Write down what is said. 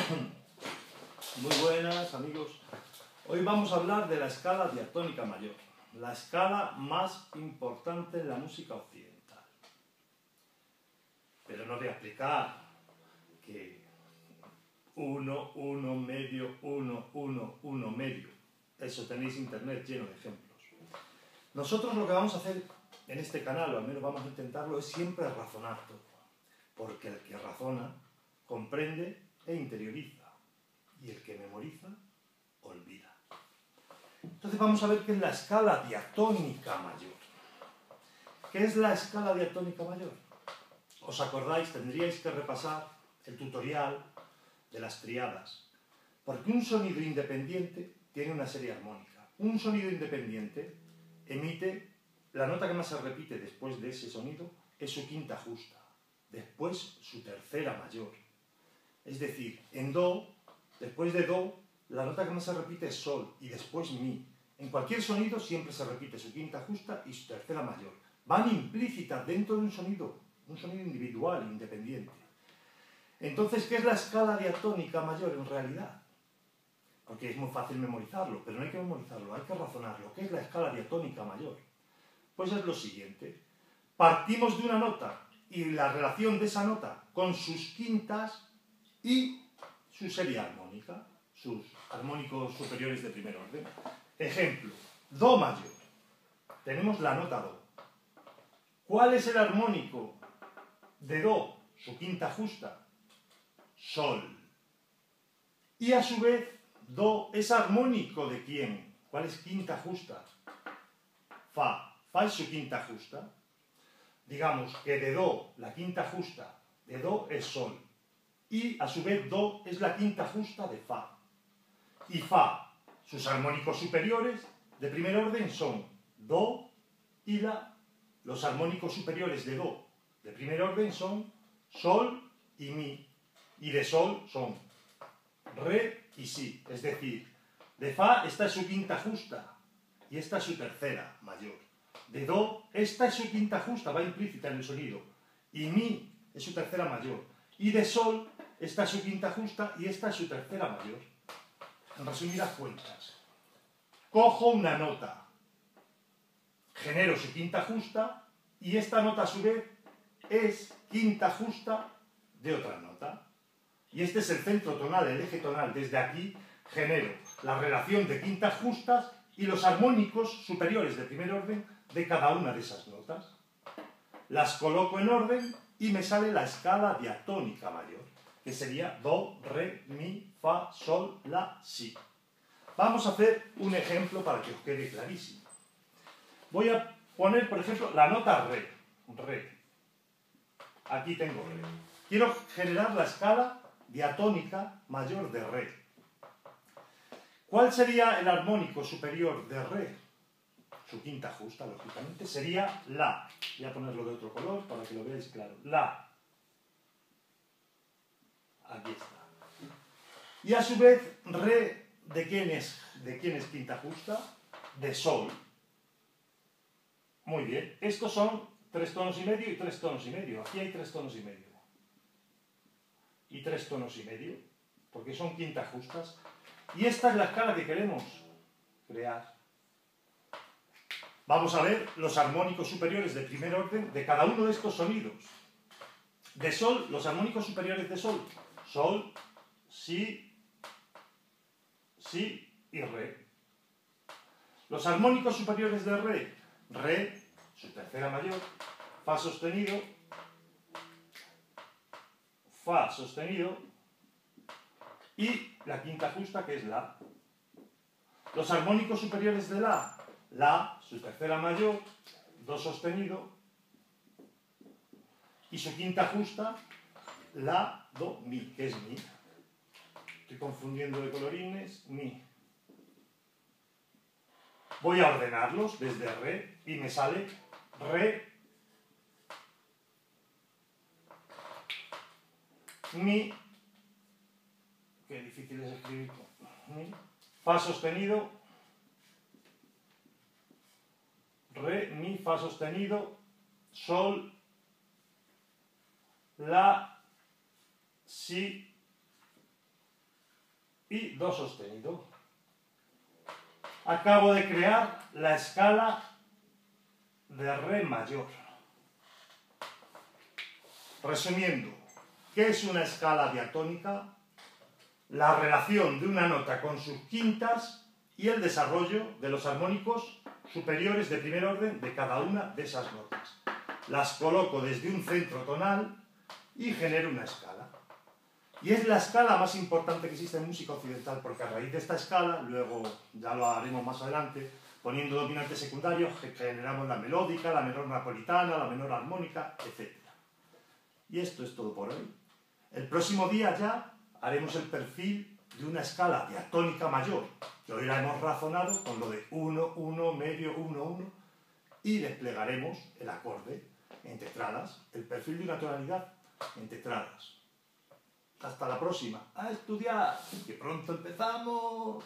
Muy buenas, amigos. Hoy vamos a hablar de la escala diatónica mayor, la escala más importante en la música occidental. Pero no voy a explicar que 1, 1 medio, 1, 1, 1 medio. Eso tenéis internet lleno de ejemplos. Nosotros lo que vamos a hacer en este canal, o al menos vamos a intentarlo, es siempre razonar todo. Porque el que razona comprende e interioriza. Y el que memoriza, olvida. Entonces vamos a ver qué es la escala diatónica mayor. ¿Qué es la escala diatónica mayor? ¿Os acordáis? Tendríais que repasar el tutorial de las tríadas. Porque un sonido independiente tiene una serie armónica. Un sonido independiente emite, la nota que más se repite después de ese sonido es su quinta justa. Después su tercera mayor. Es decir, en do, después de do, la nota que más se repite es sol y después mi. En cualquier sonido siempre se repite su quinta justa y su tercera mayor. Van implícitas dentro de un sonido individual, independiente. Entonces, ¿qué es la escala diatónica mayor en realidad? Porque es muy fácil memorizarlo, pero no hay que memorizarlo, hay que razonarlo. ¿Qué es la escala diatónica mayor? Pues es lo siguiente. Partimos de una nota y la relación de esa nota con sus quintas y su serie armónica, sus armónicos superiores de primer orden. Ejemplo, do mayor. Tenemos la nota do. ¿Cuál es el armónico de do? Su quinta justa. Sol. Y a su vez, do es armónico de ¿quién? ¿Cuál es quinta justa? Fa. Fa es su quinta justa. Digamos que de do, la quinta justa de do es sol. Y a su vez do es la quinta justa de fa. Y fa, sus armónicos superiores de primer orden son do y la. Los armónicos superiores de do de primer orden son sol y mi. Y de sol son re y si. Es decir, de fa esta es su quinta justa y esta es su tercera mayor. De do, esta es su quinta justa, va implícita en el sonido. Y mi es su tercera mayor. Y de sol, esta es su quinta justa y esta es su tercera mayor. En resumidas cuentas, cojo una nota, genero su quinta justa y esta nota a su vez es quinta justa de otra nota. Y este es el centro tonal, el eje tonal. Desde aquí genero la relación de quintas justas y los armónicos superiores de primer orden de cada una de esas notas. Las coloco en orden y me sale la escala diatónica mayor, que sería do, re, mi, fa, sol, la, si. Vamos a hacer un ejemplo para que os quede clarísimo. Voy a poner, por ejemplo, la nota re. Re. Aquí tengo re. Quiero generar la escala diatónica mayor de re. ¿Cuál sería el armónico superior de re? Su quinta justa, lógicamente, sería la. Voy a ponerlo de otro color para que lo veáis claro. La. Aquí está. Y a su vez, re, ¿de quién es quinta justa? De sol. Muy bien. Estos son 3 tonos y medio y 3 tonos y medio. Aquí hay 3 tonos y medio. Y 3 tonos y medio, porque son quintas justas. Y esta es la escala que queremos crear. Vamos a ver los armónicos superiores de primer orden de cada uno de estos sonidos. De sol, los armónicos superiores de sol. Sol, si, si y re. Los armónicos superiores de re. Re, su tercera mayor. Fa sostenido. Fa sostenido. Y la quinta justa, que es la. Los armónicos superiores de la, su tercera mayor, do sostenido, y su quinta justa, la, do, mi, que es mi. Estoy confundiendo de colorines, mi. Voy a ordenarlos desde re y me sale re, mi, qué difícil es escribir, mi, fa sostenido, re, mi, fa sostenido, sol, la, si y do sostenido. Acabo de crear la escala de re mayor. Resumiendo, ¿qué es una escala diatónica? La relación de una nota con sus quintas y el desarrollo de los armónicos superiores de primer orden de cada una de esas notas. Las coloco desde un centro tonal y genero una escala. Y es la escala más importante que existe en música occidental, porque a raíz de esta escala, luego ya lo haremos más adelante, poniendo dominantes secundarios, generamos la melódica, la menor napolitana, la menor armónica, etc. Y esto es todo por hoy. El próximo día ya haremos el perfil de una escala diatónica mayor, que hoy la hemos razonado con lo de 1, 1, medio, 1, 1, y desplegaremos el acorde en tetradas, el perfil de una tonalidad en tetradas. Hasta la próxima. ¡A estudiar! ¡Que pronto empezamos!